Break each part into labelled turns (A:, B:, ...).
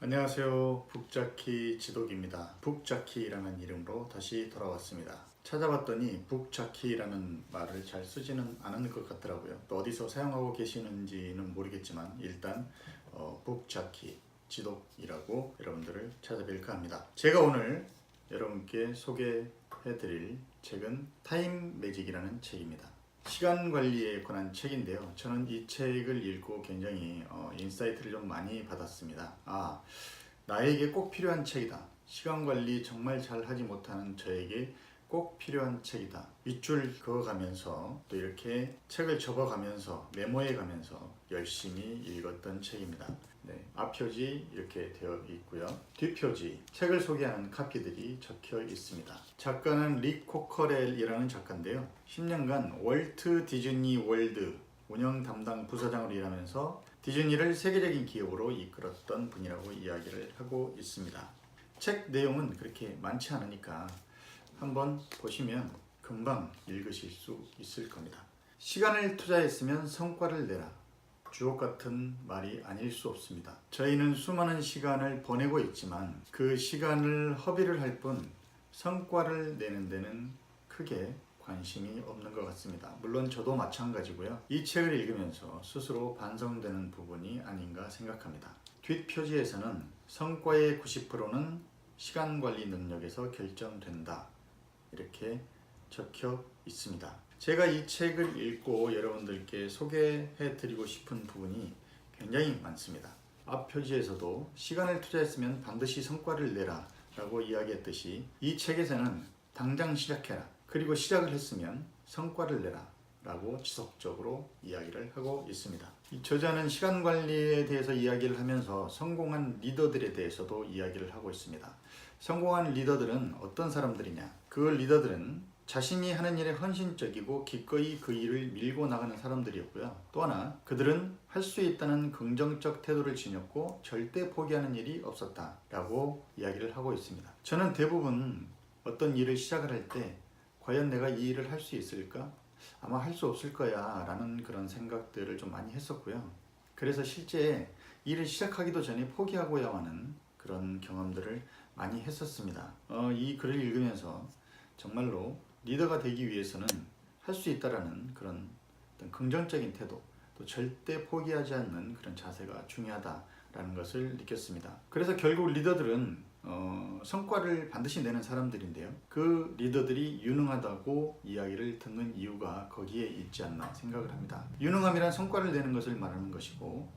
A: 안녕하세요. 북자키 지독입니다. 북자키라는 이름으로 다시 돌아왔습니다. 찾아봤더니 북자키라는 말을 잘 쓰지는 않은 것 같더라고요. 또 어디서 사용하고 계시는지는 모르겠지만 일단 북자키 지독이라고 여러분들을 찾아뵐까 합니다. 제가 오늘 여러분께 소개해드릴 책은 타임 매직이라는 책입니다. 시간 관리에 관한 책인데요. 저는 이 책을 읽고 굉장히 인사이트를 좀 많이 받았습니다. 나에게 꼭 필요한 책이다. 시간 관리 정말 잘 하지 못하는 저에게 꼭 필요한 책이다. 윗줄 그어가면서 또 이렇게 책을 접어가면서 메모해 가면서 열심히 읽었던 책입니다. 앞표지 이렇게 되어 있고요. 뒷표지 책을 소개하는 카피들이 적혀 있습니다. 작가는 릭 코커렐이라는 작가인데요. 10년간 월트 디즈니 월드 운영 담당 부사장으로 일하면서 디즈니를 세계적인 기업으로 이끌었던 분이라고 이야기를 하고 있습니다. 책 내용은 그렇게 많지 않으니까 한번 보시면 금방 읽으실 수 있을 겁니다. 시간을 투자했으면 성과를 내라. 주옥 같은 말이 아닐 수 없습니다. 저희는 수많은 시간을 보내고 있지만 그 시간을 허비를 할 뿐 성과를 내는 데는 크게 관심이 없는 것 같습니다. 물론 저도 마찬가지고요. 이 책을 읽으면서 스스로 반성되는 부분이 아닌가 생각합니다. 뒷표지에서는 성과의 90%는 시간관리 능력에서 결정된다. 이렇게 적혀 있습니다. 제가 이 책을 읽고 여러분들께 소개해 드리고 싶은 부분이 굉장히 많습니다. 앞 표지에서도 시간을 투자했으면 반드시 성과를 내라 라고 이야기했듯이 이 책에서는 당장 시작해라. 그리고 시작을 했으면 성과를 내라 라고 지속적으로 이야기를 하고 있습니다. 이 저자는 시간 관리에 대해서 이야기를 하면서 성공한 리더들에 대해서도 이야기를 하고 있습니다. 성공한 리더들은 어떤 사람들이냐? 그 리더들은 자신이 하는 일에 헌신적이고 기꺼이 그 일을 밀고 나가는 사람들이었고요. 또 하나, 그들은 할 수 있다는 긍정적 태도를 지녔고 절대 포기하는 일이 없었다라고 이야기를 하고 있습니다. 저는 대부분 어떤 일을 시작을 할 때 과연 내가 이 일을 할 수 있을까? 아마 할 수 없을 거야 라는 그런 생각들을 좀 많이 했었고요. 그래서 실제 일을 시작하기도 전에 포기하고야 하는 그런 경험들을 많이 했었습니다. 이 글을 읽으면서 정말로 리더가 되기 위해서는 할 수 있다라는 그런 어떤 긍정적인 태도, 또 절대 포기하지 않는 그런 자세가 중요하다라는 것을 느꼈습니다. 그래서 결국 리더들은 성과를 반드시 내는 사람들인데요. 그 리더들이 유능하다고 이야기를 듣는 이유가 거기에 있지 않나 생각을 합니다. 유능함이란 성과를 내는 것을 말하는 것이고,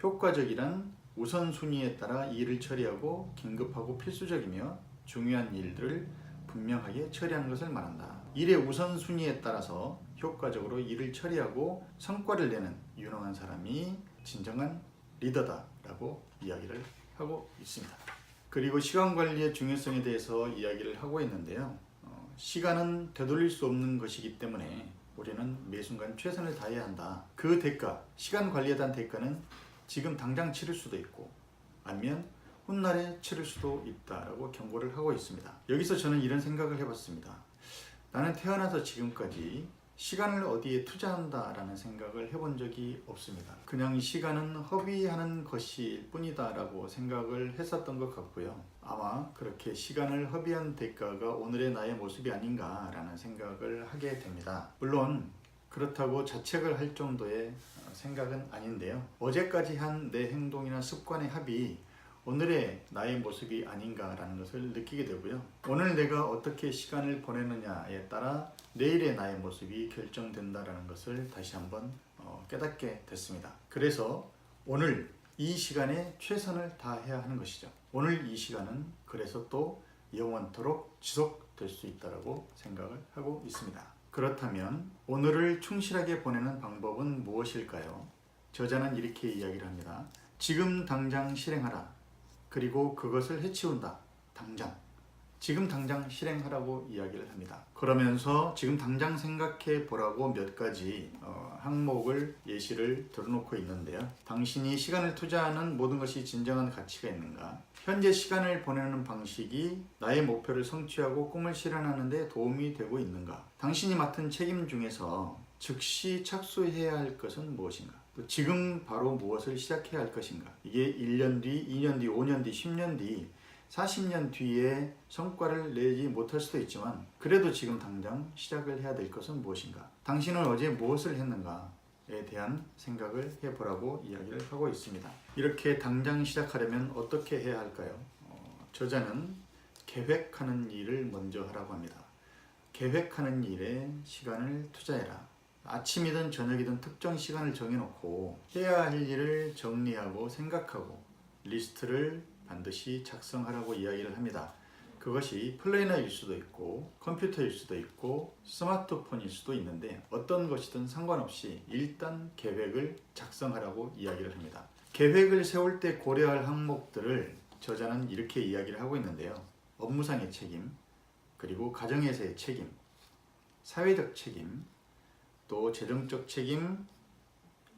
A: 효과적이란 우선순위에 따라 일을 처리하고 긴급하고 필수적이며 중요한 일들을 분명하게 처리하는 것을 말한다. 일의 우선순위에 따라서 효과적으로 일을 처리하고 성과를 내는 유능한 사람이 진정한 리더다라고 이야기를 하고 있습니다. 그리고 시간 관리의 중요성에 대해서 이야기를 하고 있는데요. 시간은 되돌릴 수 없는 것이기 때문에 우리는 매 순간 최선을 다해야 한다. 그 대가, 시간 관리에 대한 대가는 지금 당장 치를 수도 있고 아니면 훗날에 치를 수도 있다라고 경고를 하고 있습니다. 여기서 저는 이런 생각을 해봤습니다. 나는 태어나서 지금까지 시간을 어디에 투자한다라는 생각을 해본 적이 없습니다. 그냥 시간은 허비하는 것일 뿐이다라고 생각을 했었던 것 같고요. 아마 그렇게 시간을 허비한 대가가 오늘의 나의 모습이 아닌가라는 생각을 하게 됩니다. 물론 그렇다고 자책을 할 정도의 생각은 아닌데요. 어제까지 한 내 행동이나 습관의 합이 오늘의 나의 모습이 아닌가라는 것을 느끼게 되고요. 오늘 내가 어떻게 시간을 보내느냐에 따라 내일의 나의 모습이 결정된다라는 것을 다시 한번 깨닫게 됐습니다. 그래서 오늘 이 시간에 최선을 다해야 하는 것이죠. 오늘 이 시간은 그래서 또 영원토록 지속될 수 있다고 생각을 하고 있습니다. 그렇다면 오늘을 충실하게 보내는 방법은 무엇일까요? 저자는 이렇게 이야기를 합니다. 지금 당장 실행하라. 그리고 그것을 해치운다. 당장. 지금 당장 실행하라고 이야기를 합니다. 그러면서 지금 당장 생각해 보라고 몇 가지 항목을 예시를 들어놓고 있는데요. 당신이 시간을 투자하는 모든 것이 진정한 가치가 있는가? 현재 시간을 보내는 방식이 나의 목표를 성취하고 꿈을 실현하는 데 도움이 되고 있는가? 당신이 맡은 책임 중에서 즉시 착수해야 할 것은 무엇인가? 또 지금 바로 무엇을 시작해야 할 것인가. 이게 1년 뒤, 2년 뒤, 5년 뒤, 10년 뒤, 40년 뒤에 성과를 내지 못할 수도 있지만 그래도 지금 당장 시작을 해야 될 것은 무엇인가. 당신은 어제 무엇을 했는가에 대한 생각을 해보라고 이야기를 하고 있습니다. 이렇게 당장 시작하려면 어떻게 해야 할까요? 저자는 계획하는 일을 먼저 하라고 합니다. 계획하는 일에 시간을 투자해라. 아침이든 저녁이든 특정 시간을 정해놓고 해야 할 일을 정리하고 생각하고 리스트를 반드시 작성하라고 이야기를 합니다. 그것이 플래너일 수도 있고 컴퓨터일 수도 있고 스마트폰일 수도 있는데 어떤 것이든 상관없이 일단 계획을 작성하라고 이야기를 합니다. 계획을 세울 때 고려할 항목들을 저자는 이렇게 이야기를 하고 있는데요. 업무상의 책임, 그리고 가정에서의 책임, 사회적 책임, 또 재정적 책임,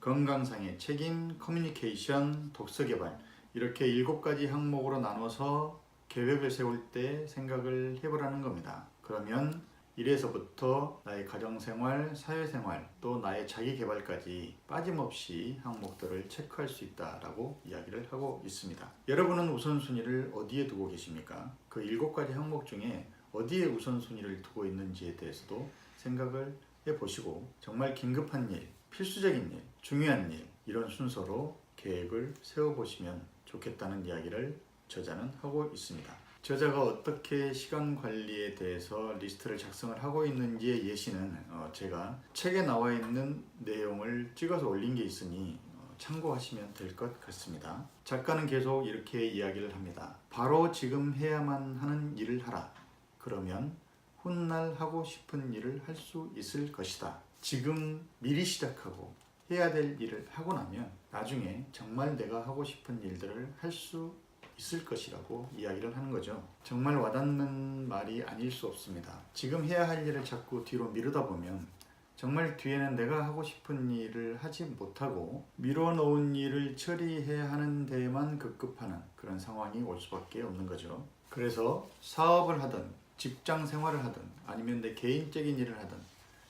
A: 건강상의 책임, 커뮤니케이션, 독서개발, 이렇게 7가지 항목으로 나눠서 계획을 세울 때 생각을 해보라는 겁니다. 그러면 1에서부터 나의 가정생활, 사회생활, 또 나의 자기개발까지 빠짐없이 항목들을 체크할 수 있다라고 이야기를 하고 있습니다. 여러분은 우선순위를 어디에 두고 계십니까? 그 7가지 항목 중에 어디에 우선순위를 두고 있는지에 대해서도 생각을 해보시고 정말 긴급한 일, 필수적인 일, 중요한 일, 이런 순서로 계획을 세워보시면 좋겠다는 이야기를 저자는 하고 있습니다. 저자가 어떻게 시간 관리에 대해서 리스트를 작성을 하고 있는지의 예시는 제가 책에 나와 있는 내용을 찍어서 올린 게 있으니 참고하시면 될 것 같습니다. 작가는 계속 이렇게 이야기를 합니다. 바로 지금 해야만 하는 일을 하라. 그러면 훗날 하고 싶은 일을 할 수 있을 것이다. 지금 미리 시작하고 해야 될 일을 하고 나면 나중에 정말 내가 하고 싶은 일들을 할 수 있을 것이라고 이야기를 하는 거죠. 정말 와닿는 말이 아닐 수 없습니다. 지금 해야 할 일을 자꾸 뒤로 미루다 보면 정말 뒤에는 내가 하고 싶은 일을 하지 못하고 미뤄놓은 일을 처리해야 하는 데에만 급급하는 그런 상황이 올 수밖에 없는 거죠. 그래서 사업을 하든 직장 생활을 하든 아니면 내 개인적인 일을 하든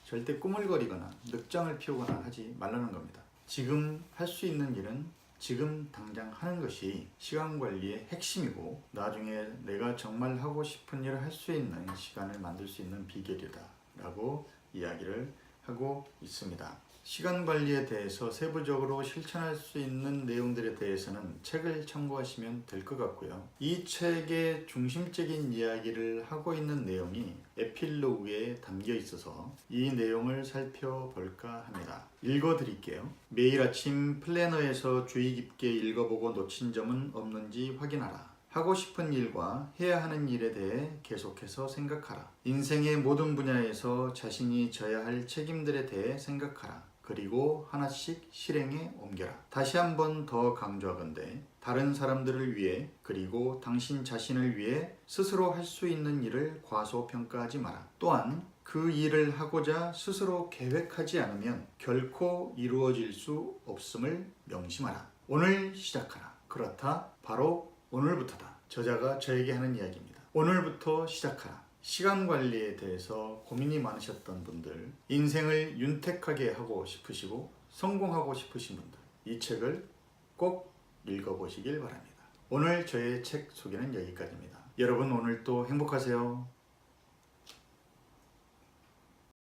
A: 절대 꾸물거리거나 늑장을 피우거나 하지 말라는 겁니다. 지금 할 수 있는 일은 지금 당장 하는 것이 시간 관리의 핵심이고 나중에 내가 정말 하고 싶은 일을 할 수 있는 시간을 만들 수 있는 비결이다 라고 이야기를 하고 있습니다. 시간 관리에 대해서 세부적으로 실천할 수 있는 내용들에 대해서는 책을 참고하시면 될 것 같고요. 이 책의 중심적인 이야기를 하고 있는 내용이 에필로그에 담겨 있어서 이 내용을 살펴볼까 합니다. 읽어드릴게요. 매일 아침 플래너에서 주의 깊게 읽어보고 놓친 점은 없는지 확인하라. 하고 싶은 일과 해야 하는 일에 대해 계속해서 생각하라. 인생의 모든 분야에서 자신이 져야 할 책임들에 대해 생각하라. 그리고 하나씩 실행에 옮겨라. 다시 한 번 더 강조하건대 다른 사람들을 위해 그리고 당신 자신을 위해 스스로 할 수 있는 일을 과소평가하지 마라. 또한 그 일을 하고자 스스로 계획하지 않으면 결코 이루어질 수 없음을 명심하라. 오늘 시작하라. 그렇다. 바로 오늘부터다. 저자가 저에게 하는 이야기입니다. 오늘부터 시작하라. 시간 관리에 대해서 고민이 많으셨던 분들, 인생을 윤택하게 하고 싶으시고 성공하고 싶으신 분들, 이 책을 꼭 읽어보시길 바랍니다. 오늘 저의 책 소개는 여기까지입니다. 여러분 오늘도 행복하세요.